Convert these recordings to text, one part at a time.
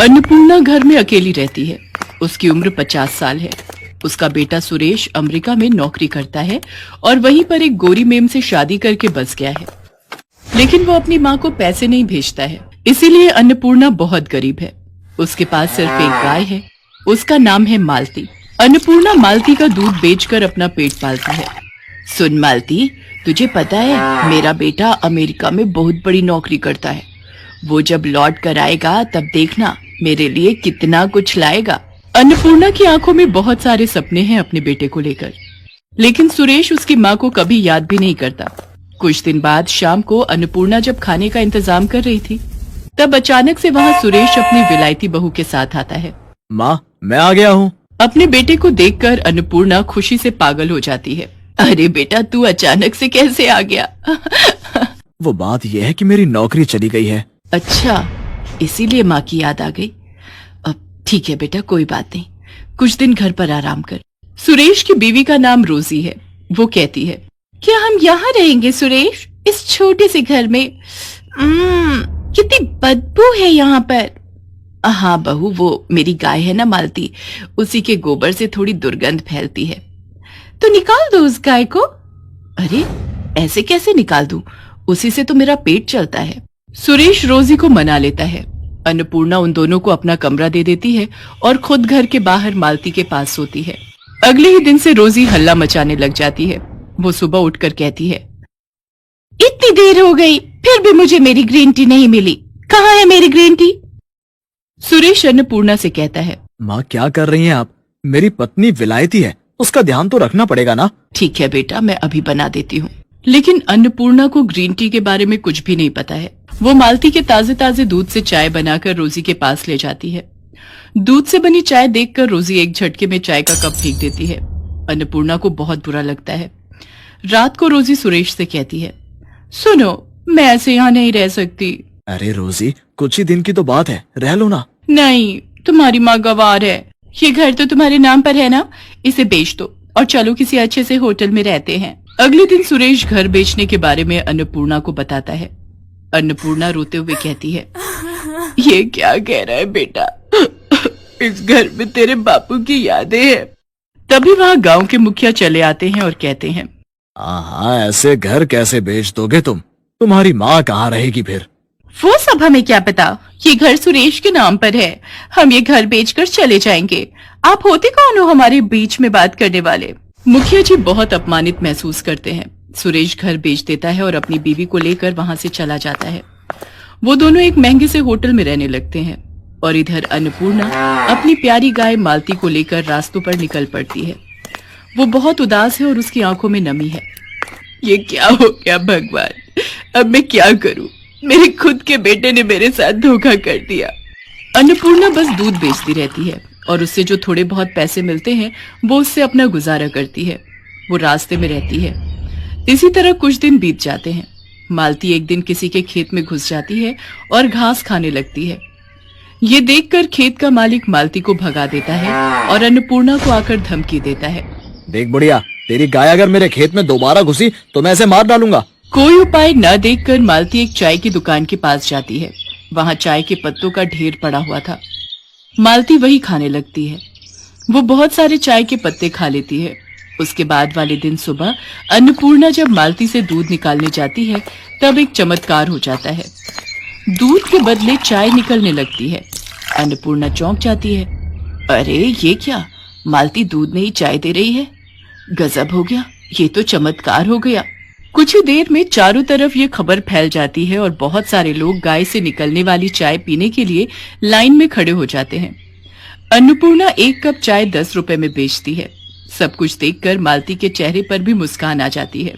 अन्नपूर्णा घर में अकेली रहती है। उसकी उम्र 50 साल है। उसका बेटा सुरेश अमेरिका में नौकरी करता है और वहीं पर एक गोरी मेम से शादी करके बस गया है। लेकिन वो अपनी माँ को पैसे नहीं भेजता है, इसीलिए अन्नपूर्णा बहुत गरीब है। उसके पास सिर्फ एक गाय है, उसका नाम है मालती। अन्नपूर्णा मालती का दूध बेचकर अपना पेट पालती है। सुन मालती, तुझे पता है मेरा बेटा अमेरिका में बहुत बड़ी नौकरी करता है। वो जब लौट कर आएगा तब देखना मेरे लिए कितना कुछ लाएगा। अन्नपूर्णा की आंखों में बहुत सारे सपने हैं अपने बेटे को लेकर, लेकिन सुरेश उसकी माँ को कभी याद भी नहीं करता। कुछ दिन बाद शाम को अन्नपूर्णा जब खाने का इंतजाम कर रही थी, तब अचानक से वहाँ सुरेश अपनी विलायती बहू के साथ आता है। माँ, मैं आ गया हूँ। अपने बेटे को देखकर अन्नपूर्णा खुशी से पागल हो जाती है। अरे बेटा, तू अचानक से कैसे आ गया? वो बात यह है कि मेरी नौकरी चली गई है। अच्छा, इसीलिए माँ की याद आ गई। अब ठीक है बेटा, कोई बात नहीं, कुछ दिन घर पर आराम कर। सुरेश की बीवी का नाम रोजी है। वो कहती है, क्या हम यहाँ रहेंगे सुरेश, इस छोटे से घर में? कितनी बदबू है यहाँ पर। हाँ बहू, वो मेरी गाय है ना मालती, उसी के गोबर से थोड़ी दुर्गंध फैलती है। तो निकाल दो उस गाय को। अरे ऐसे कैसे निकाल दूं, उसी से तो मेरा पेट चलता है। सुरेश रोजी को मना लेता है। अन्नपूर्णा उन दोनों को अपना कमरा दे देती है और खुद घर के बाहर मालती के पास सोती है। अगले ही दिन से रोजी हल्ला मचाने लग जाती है। वो सुबह उठकर कहती है, इतनी देर हो गई फिर भी मुझे मेरी ग्रीन टी नहीं मिली, कहाँ है मेरी ग्रीन टी? सुरेश अन्नपूर्णा से कहता है, माँ क्या कर रही हैं आप? मेरी पत्नी विलायती है, उसका ध्यान तो रखना पड़ेगा ना। ठीक है बेटा, मैं अभी बना देती हूँ। लेकिन अन्नपूर्णा को ग्रीन टी के बारे में कुछ भी नहीं पता है। वो मालती के ताजे ताजे दूध से चाय बनाकर रोजी के पास ले जाती है। दूध से बनी चाय देखकर रोजी एक झटके में चाय का कप फेंक देती है। अन्नपूर्णा को बहुत बुरा लगता है। रात को रोजी सुरेश से कहती है, सुनो, मैं ऐसे यहाँ नहीं रह सकती। अरे रोजी, कुछ ही दिन की तो बात है, रह लो ना। नहीं, तुम्हारी माँ गवार है। ये घर तो तुम्हारे नाम पर है ना, इसे बेच दो और चलो किसी अच्छे से होटल में रहते हैं। अगले दिन सुरेश घर बेचने के बारे में अन्नपूर्णा को बताता है। अन्नपूर्णा रोते हुए कहती है, ये क्या कह रहा है बेटा, इस घर में तेरे बापू की यादें हैं। तभी वहाँ गांव के मुखिया चले आते हैं और कहते हैं, हाँ, ऐसे घर कैसे बेच दोगे तुम? तुम्हारी माँ कहाँ रहेगी फिर? वो सब हमें क्या पता, ये घर सुरेश के नाम पर है। हम ये घर बेचकर चले जाएंगे। आप होते कौन हो हमारे बीच में बात करने वाले? मुखिया जी बहुत अपमानित महसूस करते हैं। सुरेश घर बेच देता है और अपनी बीवी को लेकर वहां से चला जाता है। वो दोनों एक महंगे से होटल में रहने लगते हैं और इधर अन्नपूर्णा अपनी प्यारी गाय मालती को लेकर रास्तों पर निकल पड़ती है। वो बहुत उदास है और उसकी आंखों में नमी है। ये क्या हो गया भगवान, अब मैं क्या करूं? मेरे खुद के बेटे ने मेरे साथ धोखा कर दिया। अन्नपूर्णा बस दूध बेचती रहती है और उससे जो थोड़े बहुत पैसे मिलते हैं वो उससे अपना गुजारा करती है। वो रास्ते में रहती है। इसी तरह कुछ दिन बीत जाते हैं। मालती एक दिन किसी के खेत में घुस जाती है और घास खाने लगती है। ये देखकर खेत का मालिक मालती को भगा देता है और अन्नपूर्णा को आकर धमकी देता है, देख बुढ़िया, तेरी गाय अगर मेरे खेत में दोबारा घुसी तो मैं इसे मार डालूंगा। कोई उपाय न देखकर मालती एक चाय की दुकान के पास जाती है। वहाँ चाय के पत्तों का ढेर पड़ा हुआ था। मालती वही खाने लगती है। वो बहुत सारे चाय के पत्ते खा लेती है। उसके बाद वाले दिन सुबह अन्नपूर्णा जब मालती से दूध निकालने जाती है तब एक चमत्कार हो जाता है। दूध के बदले चाय निकलने लगती है। अन्नपूर्णा चौंक जाती है। अरे ये क्या, मालती दूध नहीं चाय दे रही है? गजब हो गया, ये तो चमत्कार हो गया। कुछ ही देर में चारों तरफ ये खबर फैल जाती है और बहुत सारे लोग गाय से निकलने वाली चाय पीने के लिए लाइन में खड़े हो जाते हैं। अन्नपूर्णा एक कप चाय 10 रुपए में बेचती है। सब कुछ देखकर मालती के चेहरे पर भी मुस्कान आ जाती है।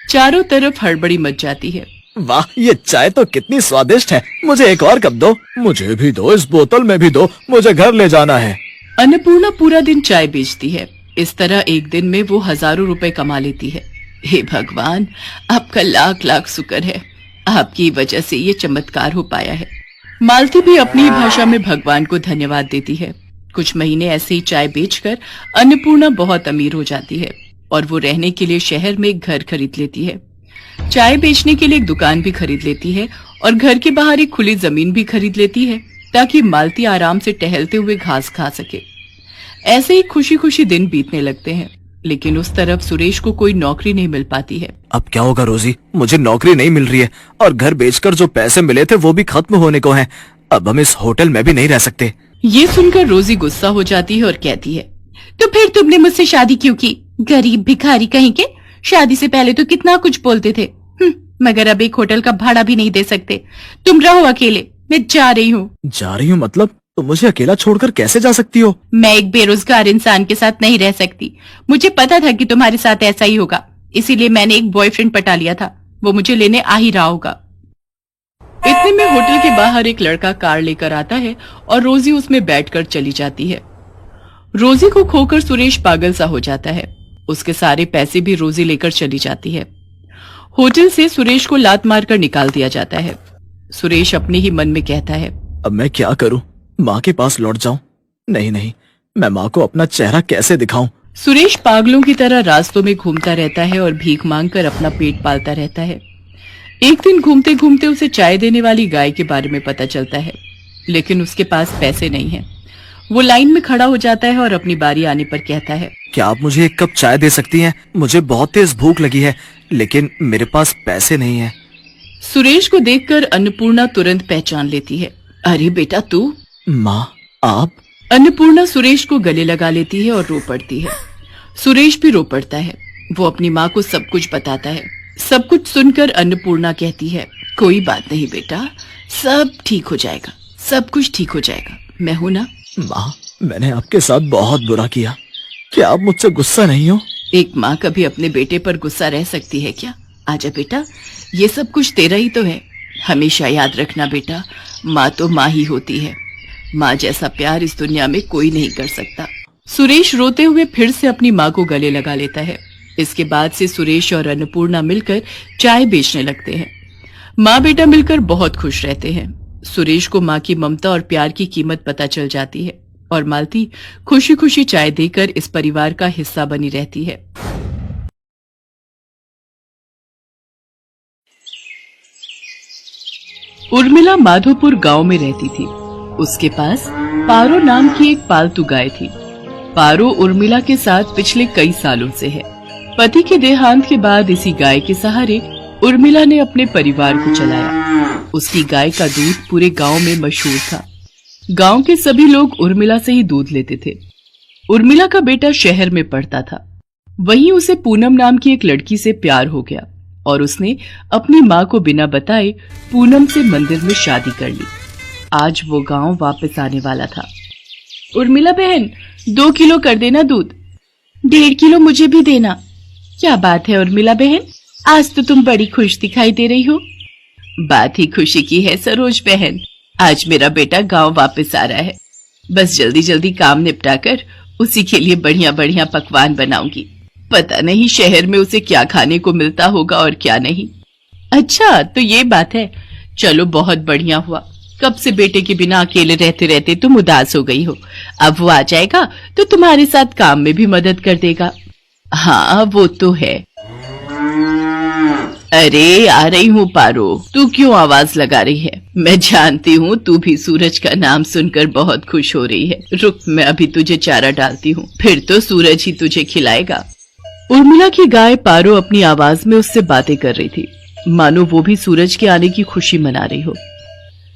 चारों तरफ हड़बड़ी मच जाती है। वाह, ये चाय तो कितनी स्वादिष्ट है, मुझे एक और कप दो। मुझे भी दो, इस बोतल में भी दो, मुझे घर ले जाना है। अन्नपूर्णा पूरा दिन चाय बेचती है। इस तरह एक दिन में वो हजारों रुपए कमा लेती है। हे भगवान, आपका लाख लाख शुक्र है, आपकी वजह से ये चमत्कार हो पाया है। मालती भी अपनी भाषा में भगवान को धन्यवाद देती है। कुछ महीने ऐसे ही चाय बेचकर अन्नपूर्णा बहुत अमीर हो जाती है और वो रहने के लिए शहर में एक घर खरीद लेती है। चाय बेचने के लिए एक दुकान भी खरीद लेती है और घर के बाहर एक खुली जमीन भी खरीद लेती है। ताकि मालती आराम से टहलते हुए घास खा सके। ऐसे ही खुशी खुशी दिन बीतने लगते हैं, लेकिन उस तरफ सुरेश को कोई नौकरी नहीं मिल पाती है। अब क्या होगा रोजी, मुझे नौकरी नहीं मिल रही है और घर बेचकर जो पैसे मिले थे वो भी खत्म होने को हैं। अब हम इस होटल में भी नहीं रह सकते। ये सुनकर रोजी गुस्सा हो जाती है और कहती है, तो फिर तुमने मुझसे शादी क्यों की? गरीब भिखारी कहीं के। शादी से पहले तो कितना कुछ बोलते थे, मगर अब एक होटल का भाड़ा भी नहीं दे सकते। तुम रहो अकेले, मैं जा रही हूँ। जा रही हूँ मतलब? तुम मुझे अकेला छोड़कर कैसे जा सकती हो? मैं एक बेरोजगार इंसान के साथ नहीं रह सकती। मुझे पता था कि तुम्हारे साथ ऐसा ही होगा, इसीलिए मैंने एक बॉयफ्रेंड पटा लिया था। वो मुझे लेने आ ही रहा होगा। इतने में होटल के बाहर एक लड़का कार लेकर आता है और रोजी उसमें बैठकर चली जाती है। रोजी को खोकर सुरेश पागल सा हो जाता है। उसके सारे पैसे भी रोजी लेकर चली जाती है। होटल से सुरेश को लात मारकर निकाल दिया जाता है। सुरेश अपने ही मन में कहता है, अब मैं क्या करूं? माँ के पास लौट जाऊं? नहीं नहीं, मैं माँ को अपना चेहरा कैसे दिखाऊं? सुरेश पागलों की तरह रास्तों में घूमता रहता है और भीख मांगकर अपना पेट पालता रहता है। एक दिन घूमते घूमते उसे चाय देने वाली गाय के बारे में पता चलता है, लेकिन उसके पास पैसे नहीं हैं। वो लाइन में खड़ा हो जाता है और अपनी बारी आने पर कहता है, क्या आप मुझे एक कप चाय दे सकती हैं? मुझे बहुत तेज भूख लगी है, लेकिन मेरे पास पैसे नहीं है। सुरेश को देखकर अन्नपूर्णा तुरंत पहचान लेती है। अरे बेटा तू? माँ आप? अन्नपूर्णा सुरेश को गले लगा लेती है और रो पड़ती है। सुरेश भी रो पड़ता है। वो अपनी माँ को सब कुछ बताता है। सब कुछ सुनकर अन्नपूर्णा कहती है, कोई बात नहीं बेटा, सब ठीक हो जाएगा, सब कुछ ठीक हो जाएगा, मैं हूं ना। माँ, मैंने आपके साथ बहुत बुरा किया, क्या आप मुझसे गुस्सा नहीं हो? एक माँ कभी अपने बेटे पर गुस्सा रह सकती है क्या? आजा बेटा, ये सब कुछ तेरा ही तो है। हमेशा याद रखना बेटा, माँ तो माँ ही होती है। माँ जैसा प्यार इस दुनिया में कोई नहीं कर सकता। सुरेश रोते हुए फिर से अपनी माँ को गले लगा लेता है। इसके बाद से सुरेश और अन्नपूर्णा मिलकर चाय बेचने लगते हैं। माँ बेटा मिलकर बहुत खुश रहते हैं। सुरेश को माँ की ममता और प्यार की कीमत पता चल जाती है और मालती खुशी खुशी चाय देकर इस परिवार का हिस्सा बनी रहती है। उर्मिला माधोपुर गांव में रहती थी। उसके पास पारो नाम की एक पालतू गाय थी। पारो उर्मिला के साथ पिछले कई सालों से है। पति के देहांत के बाद इसी गाय के सहारे उर्मिला ने अपने परिवार को चलाया। उसकी गाय का दूध पूरे गांव में मशहूर था। गांव के सभी लोग उर्मिला से ही दूध लेते थे। उर्मिला का बेटा शहर में पढ़ता था। वहीं उसे पूनम नाम की एक लड़की से प्यार हो गया और उसने अपनी माँ को बिना बताए पूनम से मंदिर में शादी कर ली। आज वो गांव वापस आने वाला था। उर्मिला बहन, 2 किलो कर देना दूध। 1.5 किलो मुझे भी देना। क्या बात है उर्मिला बहन, आज तो तुम बड़ी खुश दिखाई दे रही हो। बात ही खुशी की है सरोज बहन, आज मेरा बेटा गांव वापस आ रहा है। बस जल्दी जल्दी काम निपटाकर उसी के लिए बढ़िया बढ़िया पकवान बनाऊंगी। पता नहीं शहर में उसे क्या खाने को मिलता होगा और क्या नहीं। अच्छा तो ये बात है, चलो बहुत बढ़िया हुआ। कब से बेटे के बिना अकेले रहते रहते तुम उदास हो गई हो। अब वो आ जाएगा तो तुम्हारे साथ काम में भी मदद कर देगा। हाँ वो तो है। अरे आ रही हूँ पारो, तू क्यों आवाज लगा रही है? मैं जानती हूँ तू भी सूरज का नाम सुनकर बहुत खुश हो रही है। रुक, मैं अभी तुझे चारा डालती हूँ, फिर तो सूरज ही तुझे खिलाएगा। उर्मिला की गाय पारो अपनी आवाज में उससे बातें कर रही थी, मानो वो भी सूरज के आने की खुशी मना रही हो।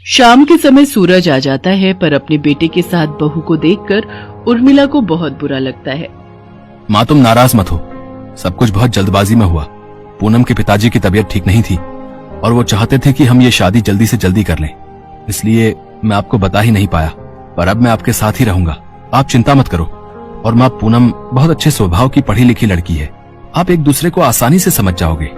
शाम के समय सूरज आ जाता है, पर अपने बेटे के साथ बहू को देखकर उर्मिला को बहुत बुरा लगता है। माँ तुम नाराज मत हो, सब कुछ बहुत जल्दबाजी में हुआ। पूनम के पिताजी की तबीयत ठीक नहीं थी और वो चाहते थे कि हम ये शादी जल्दी से जल्दी कर लें, इसलिए मैं आपको बता ही नहीं पाया, पर अब मैं आपके साथ ही रहूंगा। आप चिंता मत करो। और माँ पूनम बहुत अच्छे स्वभाव की पढ़ी लिखी लड़की है, आप एक दूसरे को आसानी से समझ जाओगे।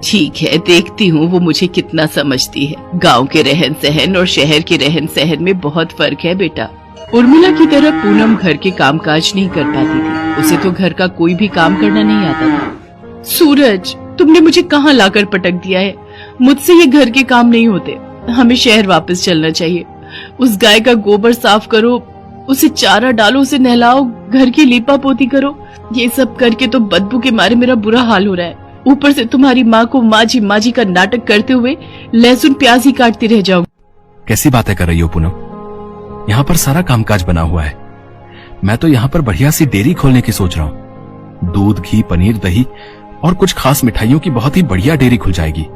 ठीक है, देखती हूँ वो मुझे कितना समझती है। गांव के रहन सहन और शहर के रहन सहन में बहुत फर्क है बेटा। उर्मिला की तरह पूनम घर के कामकाज नहीं कर पाती थी। उसे तो घर का कोई भी काम करना नहीं आता था। सूरज, तुमने मुझे कहाँ लाकर पटक दिया है? मुझसे ये घर के काम नहीं होते। हमें शहर वापस चलना चाहिए। उस गाय का गोबर साफ करो, उसे चारा डालो, उसे नहलाओ, घर की लीपा पोती करो। ये सब करके तो बदबू के मारे मेरा बुरा हाल हो रहा है। ऊपर से तुम्हारी माँ को माँ जी का नाटक करते हुए लहसुन प्याज ही काटती रह जाऊंगी। कैसी बातें कर रही हो पूनम? यहाँ पर सारा कामकाज बना हुआ है। मैं तो यहाँ पर बढ़िया सी डेयरी खोलने की सोच रहा हूँ। दूध, घी, पनीर, दही और कुछ खास मिठाइयों की बहुत ही बढ़िया डेयरी खुल जाएगी।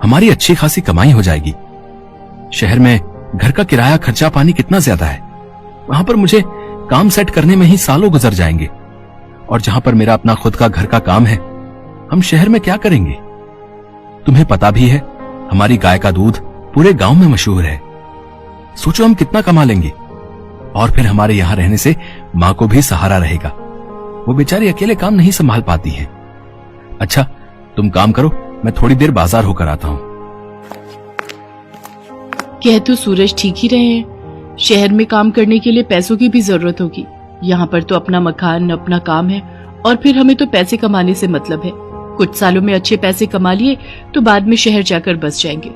हमारी अच्छी खासी कमाई हो जाएगी। शहर में घर का किराया, खर्चा पानी कितना ज्यादा है। वहां पर मुझे काम सेट करने में ही सालों गुजर जाएंगे। और जहां पर मेरा अपना खुद का घर का काम है, हम शहर में क्या करेंगे? तुम्हें पता भी है, हमारी गाय का दूध पूरे गांव में मशहूर है। सोचो हम कितना कमा लेंगे। और फिर हमारे यहां रहने से मां को भी सहारा रहेगा। वो बेचारी अकेले काम नहीं संभाल पाती है। अच्छा, तुम काम करो, मैं थोड़ी देर बाजार होकर आता हूं। कह तो सूरज ठीक ही रहे हैं। शहर में काम करने के लिए पैसों की भी जरूरत होगी। यहाँ पर तो अपना मकान, अपना काम है और फिर हमें तो पैसे कमाने से मतलब है। कुछ सालों में अच्छे पैसे कमा लिए तो बाद में शहर जाकर बस जाएंगे।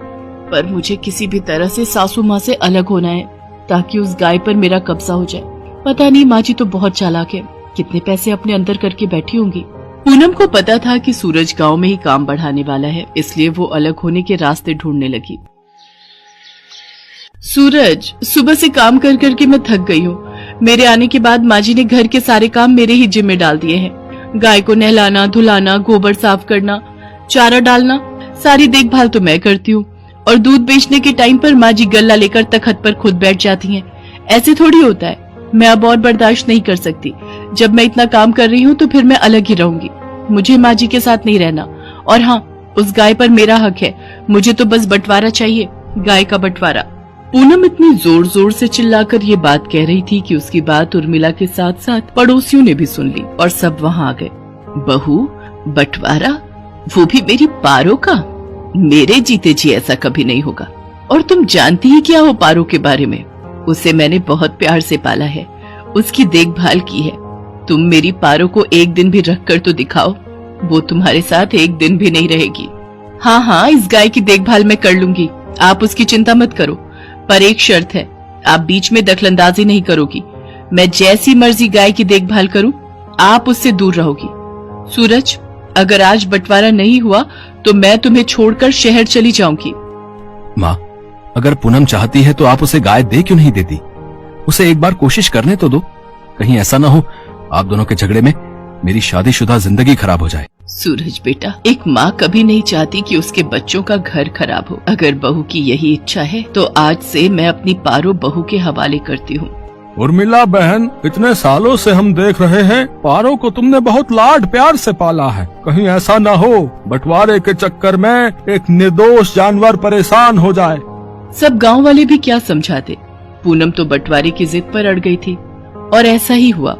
पर मुझे किसी भी तरह से सासू माँ से अलग होना है ताकि उस गाय पर मेरा कब्जा हो जाए। पता नहीं, माँ जी तो बहुत चालाक है, कितने पैसे अपने अंदर करके बैठी होंगी। पूनम को पता था कि सूरज गांव में ही काम बढ़ाने वाला है, इसलिए वो अलग होने के रास्ते ढूंढने लगी। सूरज, सुबह से काम कर करके मैं थक गई हूँ। मेरे आने के बाद माँ जी ने घर के सारे काम मेरे ही जिम्मे डाल दिए हैं। गाय को नहलाना, धुलाना, गोबर साफ करना, चारा डालना, सारी देखभाल तो मैं करती हूँ। और दूध बेचने के टाइम पर माँ जी गल्ला लेकर तखत पर खुद बैठ जाती हैं। ऐसे थोड़ी होता है। मैं अब और बर्दाश्त नहीं कर सकती। जब मैं इतना काम कर रही हूँ तो फिर मैं अलग ही रहूंगी। मुझे माँ जी के साथ नहीं रहना। और हाँ, उस गाय पर मेरा हक है। मुझे तो बस बंटवारा चाहिए, गाय का बंटवारा। पूनम इतनी जोर जोर से चिल्लाकर ये बात कह रही थी कि उसकी बात उर्मिला के साथ साथ पड़ोसियों ने भी सुन ली और सब वहाँ आ गए। बहू, बंटवारा, वो भी मेरी पारो का? मेरे जीते जी ऐसा कभी नहीं होगा। और तुम जानती ही क्या हो पारो के बारे में? उसे मैंने बहुत प्यार से पाला है, उसकी देखभाल की है। तुम मेरी पारो को एक दिन भी रख कर तो दिखाओ, वो तुम्हारे साथ एक दिन भी नहीं रहेगी। हाँ हाँ, इस गाय की देखभाल मैं कर लूंगी, आप उसकी चिंता मत करो। पर एक शर्त है, आप बीच में दखलंदाजी नहीं करोगी। मैं जैसी मर्जी गाय की देखभाल करूं, आप उससे दूर रहोगी। सूरज, अगर आज बंटवारा नहीं हुआ तो मैं तुम्हें छोड़कर शहर चली जाऊंगी। माँ, अगर पूनम चाहती है तो आप उसे गाय दे क्यों नहीं देती? उसे एक बार कोशिश करने तो दो। कहीं ऐसा ना हो आप दोनों के झगड़े में मेरी शादीशुदा जिंदगी खराब हो जाए। सूरज बेटा, एक माँ कभी नहीं चाहती कि उसके बच्चों का घर खराब हो। अगर बहू की यही इच्छा है तो आज से मैं अपनी पारो बहू के हवाले करती हूँ। उर्मिला बहन, इतने सालों से हम देख रहे हैं पारो को तुमने बहुत लाड प्यार से पाला है। कहीं ऐसा न हो बंटवारे के चक्कर में एक निर्दोष जानवर परेशान हो जाए। सब गांव वाले भी क्या समझाते। पूनम तो बंटवारे की जिद पर अड़ गई थी और ऐसा ही हुआ।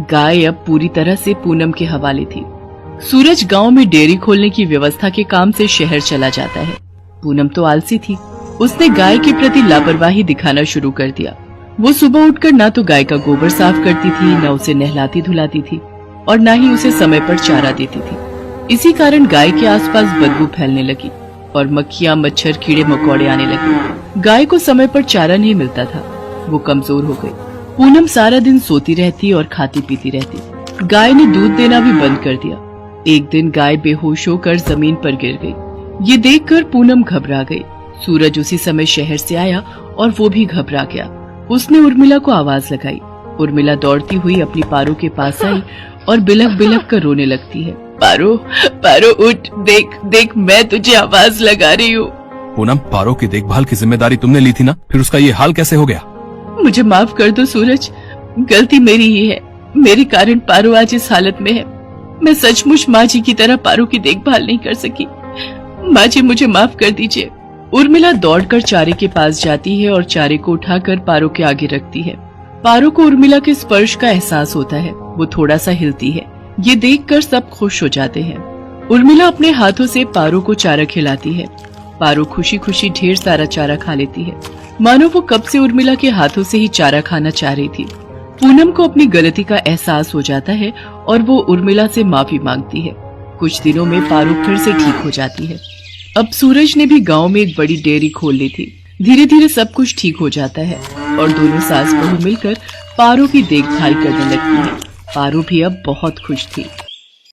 गाय अब पूरी तरह से पूनम के हवाले थी। सूरज गांव में डेयरी खोलने की व्यवस्था के काम से शहर चला जाता है। पूनम तो आलसी थी, उसने गाय के प्रति लापरवाही दिखाना शुरू कर दिया। वो सुबह उठकर ना तो गाय का गोबर साफ करती थी, न उसे नहलाती धुलाती थी और न ही उसे समय पर चारा देती थी। इसी कारण गाय के आसपास बदबू फैलने लगी और मक्खियां, मच्छर, कीड़े मकोड़े आने लगे। गाय को समय पर चारा नहीं मिलता था, वो कमजोर हो गई। पूनम सारा दिन सोती रहती और खाती पीती रहती। गाय ने दूध देना भी बंद कर दिया। एक दिन गाय बेहोश होकर जमीन पर गिर गई। ये देखकर पूनम घबरा गई। सूरज उसी समय शहर से आया और वो भी घबरा गया। उसने उर्मिला को आवाज लगाई। उर्मिला दौड़ती हुई अपनी पारो के पास आई और बिलख बिलख कर रोने लगती है। पारो, पारो उठ, देख देख, मैं तुझे आवाज लगा रही हूँ। पूनम, पारो की देखभाल की जिम्मेदारी तुमने ली थी ना, फिर उसका ये हाल कैसे हो गया? मुझे माफ कर दो सूरज, गलती मेरी ही है। मेरे कारण पारो आज इस हालत में है। मैं सचमुच माँ जी की तरह पारो की देखभाल नहीं कर सकी। माँ जी, मुझे माफ कर दीजिए। उर्मिला दौड़कर चारे के पास जाती है और चारे को उठाकर पारो के आगे रखती है। पारो को उर्मिला के स्पर्श का एहसास होता है, वो थोड़ा सा हिलती है। ये देखकर सब खुश हो जाते हैं। उर्मिला अपने हाथों से पारो को चारा खिलाती है। पारो खुशी खुशी ढेर सारा चारा खा लेती है, मानो वो कब से उर्मिला के हाथों से ही चारा खाना चाह रही थी। पूनम को अपनी गलती का एहसास हो जाता है और वो उर्मिला से माफी मांगती है। कुछ दिनों में पारो फिर से ठीक हो जाती है। अब सूरज ने भी गांव में एक बड़ी डेयरी खोल ली थी। धीरे धीरे सब कुछ ठीक हो जाता है और दोनों सास बहू मिलकर पारो की देखभाल करने लगती है। पारो भी अब बहुत खुश थी।